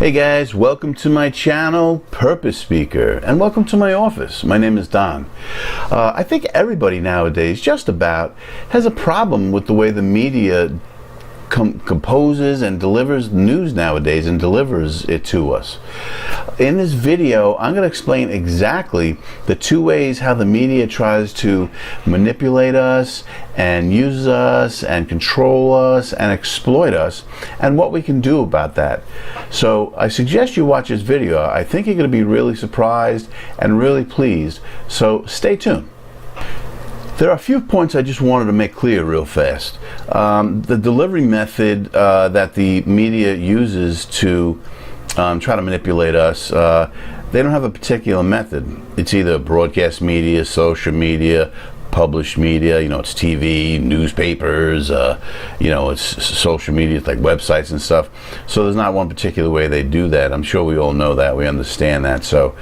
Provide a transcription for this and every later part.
Hey guys, welcome to my channel, Purpose Speaker, and welcome to my office. My name is Don. I think everybody nowadays, just about, has a problem with the way the media composes and delivers news nowadays and delivers it to us. In this video, I'm going to explain exactly the two ways how the media tries to manipulate us and use us and control us and exploit us, and what we can do about that. So I suggest you watch this video. I think you're going to be really surprised and really pleased, so stay tuned. There are a few points I just wanted to make clear real fast. The delivery method that the media uses to try to manipulate us, they don't have a particular method. It's either broadcast media, social media, published media, it's TV, newspapers, it's social media, it's like websites and stuff. So there's not one particular way they do that. I'm sure we all know that, we understand that. So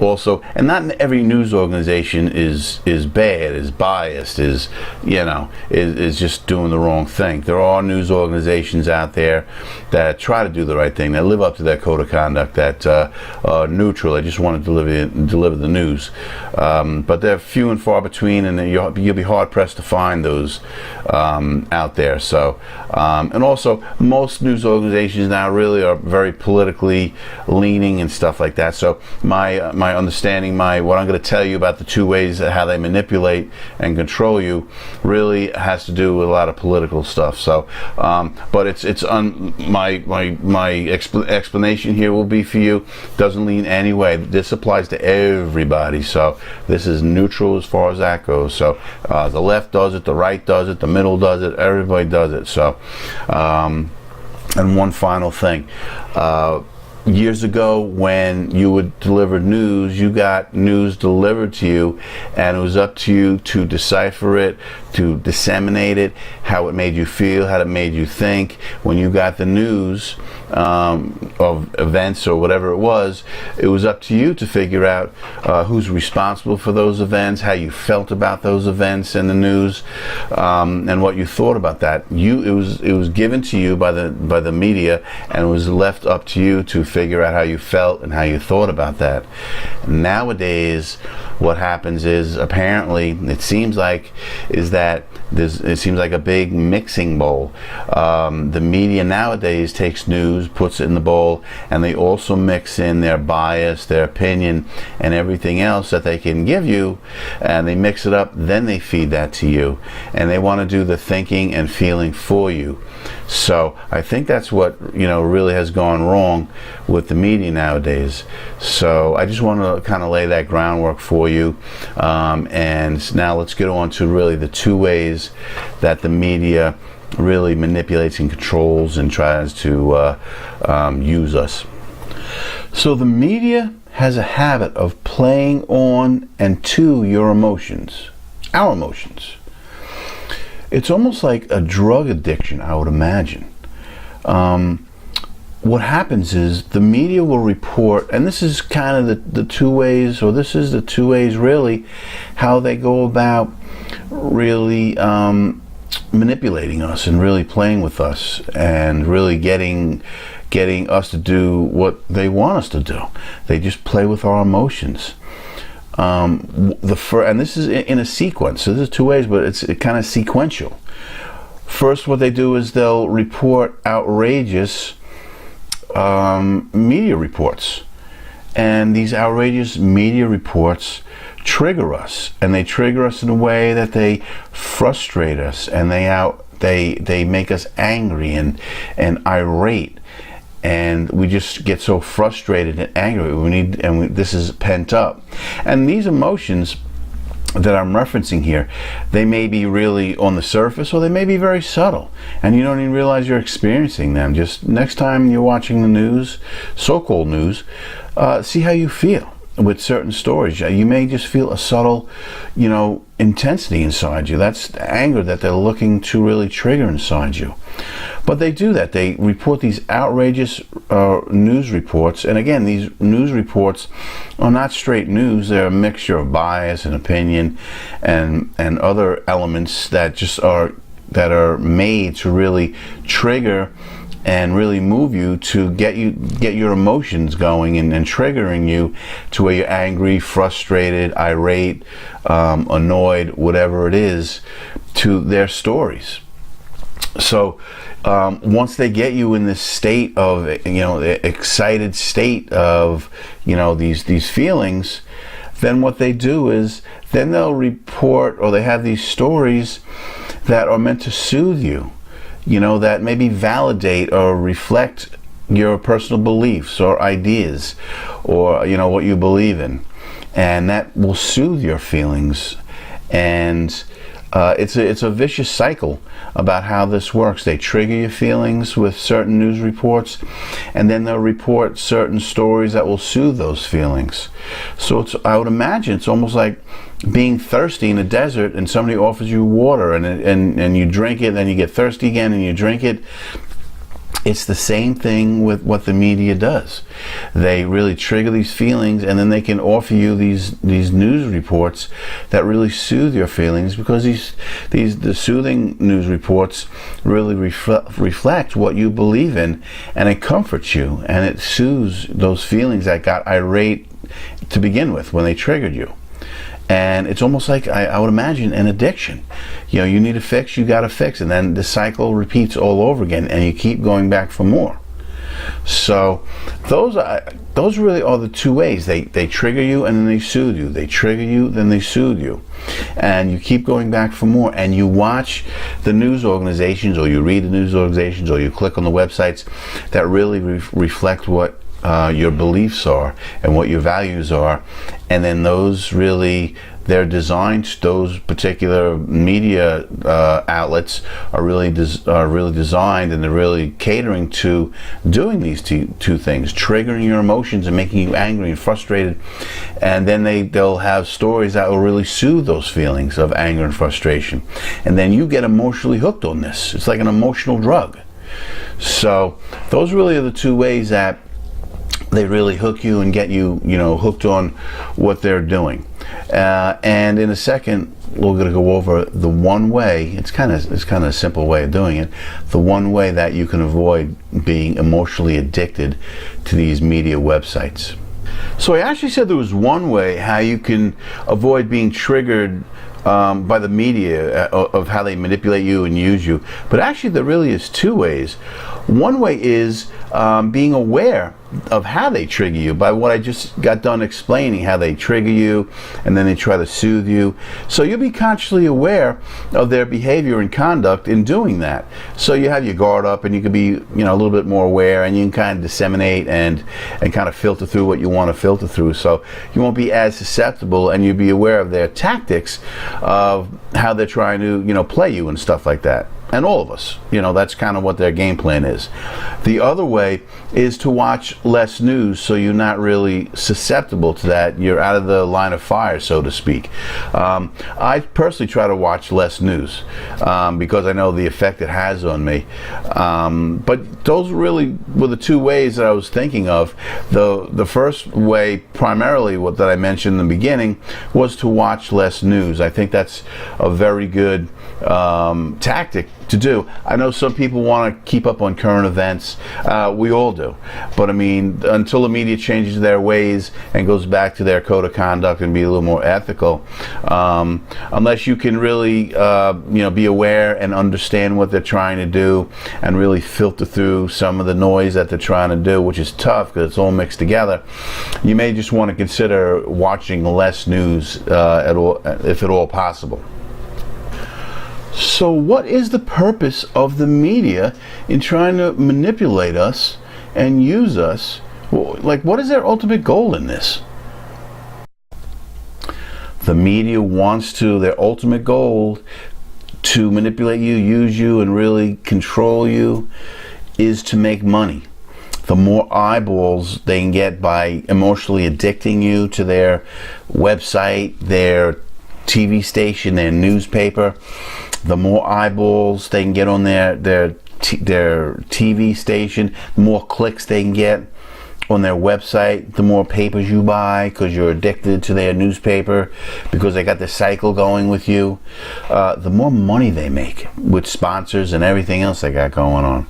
also, and not every news organization is bad, is biased, is just doing the wrong thing. There are news organizations out there that try to do the right thing, that live up to their code of conduct, that are neutral, they just want to deliver the news. But they're few and far between, and you'll be hard pressed to find those out there. So, and also, most news organizations now really are very politically leaning and stuff like that. So my understanding, what I'm going to tell you about the two ways that how they manipulate and control you really has to do with a lot of political stuff. So, but it's my explanation here will be for you. Doesn't lean any way. This applies to everybody. So this is neutral as far as that goes. So the left does it, the right does it, the middle does it, everybody does it. So, and one final thing. Years ago, when you would deliver news, you got news delivered to you, and it was up to you to decipher it, to disseminate it, how it made you feel, how it made you think. When you got the news of events or whatever it was up to you to figure out who's responsible for those events, how you felt about those events and the news, and what you thought about that. It was given to you by the media, and it was left up to you to figure out how you felt and how you thought about that. Nowadays, what happens is, apparently, it seems like a big mixing bowl. The media nowadays takes news, puts it in the bowl, and they also mix in their bias, their opinion, and everything else that they can give you, and they mix it up, then they feed that to you, and they want to do the thinking and feeling for you. So I think that's what really has gone wrong with the media nowadays. So I just want to kind of lay that groundwork for you, and now let's get on to really the two ways that the media really manipulates and controls and tries to use us. So the media has a habit of playing on and to your emotions, our emotions. It's almost like a drug addiction, I would imagine. What happens is the media will report, and this is kind of the two ways, or this is the two ways really, how they go about really manipulating us and really playing with us and really getting us to do what they want us to do. They just play with our emotions. And this is in a sequence, so there's two ways, but it's kind of sequential. First, what they do is they'll report outrageous media reports, and these outrageous media reports trigger us, and they trigger us in a way that they frustrate us, and they make us angry and irate. And we just get so frustrated and angry. This is pent up. And these emotions that I'm referencing here, they may be really on the surface, or they may be very subtle, and you don't even realize you're experiencing them. Just next time you're watching the news, so-called news, see how you feel with certain stories. You may just feel a subtle, intensity inside you. That's the anger that they're looking to really trigger inside you. But they do that. They report these outrageous news reports. And again, these news reports are not straight news. They're a mixture of bias and opinion and other elements that are made to really trigger and really move you to get your emotions going and triggering you to where you're angry, frustrated, irate, annoyed, whatever it is, to their stories. So once they get you in this state of, excited state of, these feelings, then what they do is then they'll report, or they have these stories that are meant to soothe you, that maybe validate or reflect your personal beliefs or ideas, or what you believe in, and that will soothe your feelings. And it's a vicious cycle about how this works. They trigger your feelings with certain news reports, and then they'll report certain stories that will soothe those feelings. So I would imagine it's almost like being thirsty in a desert, and somebody offers you water, and you drink it, then you get thirsty again, and you drink it. It's the same thing with what the media does. They really trigger these feelings, and then they can offer you these news reports that really soothe your feelings, because the soothing news reports really reflect what you believe in, and it comforts you, and it soothes those feelings that got irate to begin with when they triggered you. And it's almost like, I would imagine, an addiction. You need a fix, you got to fix, and then the cycle repeats all over again, and you keep going back for more. So those really are the two ways. They trigger you, and then they soothe you. They trigger you, then they soothe you. And you keep going back for more, and you watch the news organizations, or you read the news organizations, or you click on the websites that really reflect what your beliefs are and what your values are, and then they're designed, those particular media outlets are really designed, and they're really catering to doing these two things, triggering your emotions and making you angry and frustrated, and then they'll have stories that will really soothe those feelings of anger and frustration, and then you get emotionally hooked on this. It's like an emotional drug. So those really are the two ways that they really hook you and get you, hooked on what they're doing. And in a second, we're going to go over the one way. It's kind of a simple way of doing it. The one way that you can avoid being emotionally addicted to these media websites. So I actually said there was one way how you can avoid being triggered by the media, of how they manipulate you and use you. But actually there really is two ways. One way is being aware of how they trigger you, by what I just got done explaining, how they trigger you and then they try to soothe you. So you'll be consciously aware of their behavior and conduct in doing that. So you have your guard up, and you can be a little bit more aware, and you can kind of disseminate and kind of filter through what you want to filter through. So you won't be as susceptible, and you'll be aware of their tactics of how they're trying to play you and stuff like that. And all of us, that's kind of what their game plan is. The other way is to watch less news, so you're not really susceptible to that. You're out of the line of fire, so to speak. I personally try to watch less news because I know the effect it has on me. But those really were the two ways that I was thinking of. The first way, primarily, that I mentioned in the beginning, was to watch less news. I think that's a very good tactic to do. I know some people want to keep up on current events. We all do. But I mean, until the media changes their ways and goes back to their code of conduct and be a little more ethical, unless you can really be aware and understand what they're trying to do and really filter through some of the noise that they're trying to do, which is tough because it's all mixed together, you may just want to consider watching less news if at all possible. So what is the purpose of the media in trying to manipulate us and use us? Like, what is their ultimate goal in this? The media wants their ultimate goal to manipulate you, use you, and really control you is to make money. The more eyeballs they can get by emotionally addicting you to their website, their TV station, their newspaper, the more eyeballs they can get on their TV station, the more clicks they can get, on their website, the more papers you buy because you're addicted to their newspaper, because they got the cycle going with you, the more money they make with sponsors and everything else they got going on.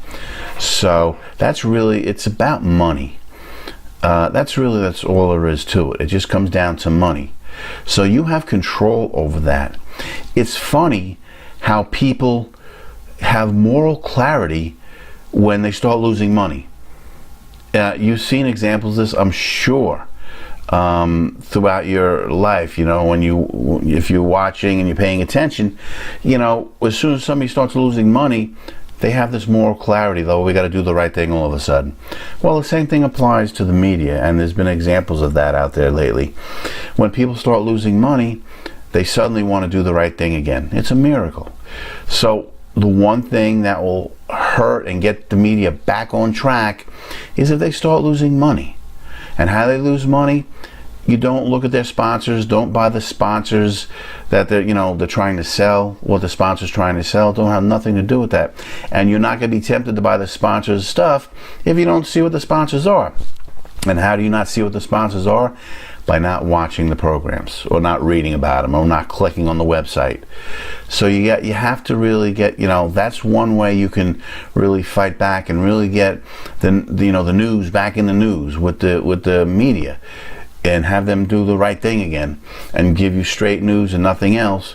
So that's really, it's about money. That's all there is to it. It just comes down to money. So you have control over that. It's funny how people have moral clarity when they start losing money. You've seen examples of this, I'm sure, throughout your life. You know, if you're watching and you're paying attention, you know, as soon as somebody starts losing money, they have this moral clarity, though we got to do the right thing all of a sudden. Well, the same thing applies to the media, and there's been examples of that out there lately. When people start losing money, they suddenly want to do the right thing again. It's a miracle. So the one thing that will hurt and get the media back on track is if they start losing money. And how they lose money, you don't look at their sponsors, don't buy the sponsors that they're trying to sell, what the sponsor's trying to sell. Don't have nothing to do with that. And you're not going to be tempted to buy the sponsors' stuff if you don't see what the sponsors are. And how do you not see what the sponsors are? By not watching the programs, or not reading about them, or not clicking on the website. So you have to really get, that's one way you can really fight back and really get the news back in the news with the media, and have them do the right thing again and give you straight news and nothing else,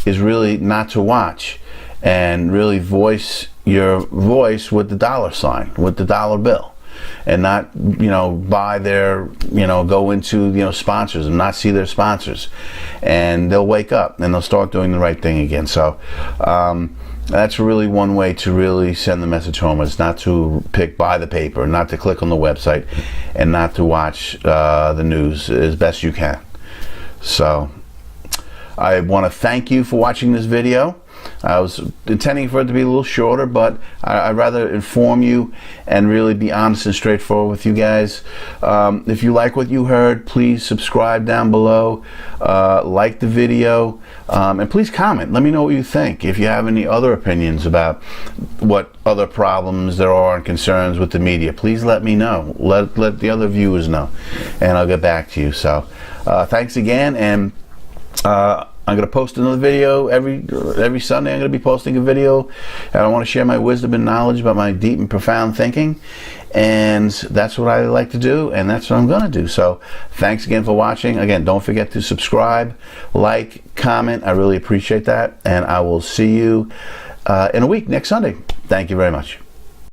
is really not to watch, and really voice your voice with the dollar sign, with the dollar bill, and not buy their go into sponsors and not see their sponsors, and they'll wake up and they'll start doing the right thing again. So that's really one way to really send the message home, is not to buy the paper, not to click on the website, and not to watch the news as best you can. So I want to thank you for watching this video. I was intending for it to be a little shorter, but I'd rather inform you and really be honest and straightforward with you guys. If you like what you heard, please subscribe down below, like the video, and please comment. Let me know what you think. If you have any other opinions about what other problems there are and concerns with the media, please let me know. Let the other viewers know, and I'll get back to you. So thanks again, and I'm going to post another video every Sunday. I'm going to be posting a video, and I want to share my wisdom and knowledge about my deep and profound thinking, and that's what I like to do, and that's what I'm going to do. So thanks again for watching. Again, don't forget to subscribe, like, comment. I really appreciate that, and I will see you in a week, next Sunday. Thank you very much.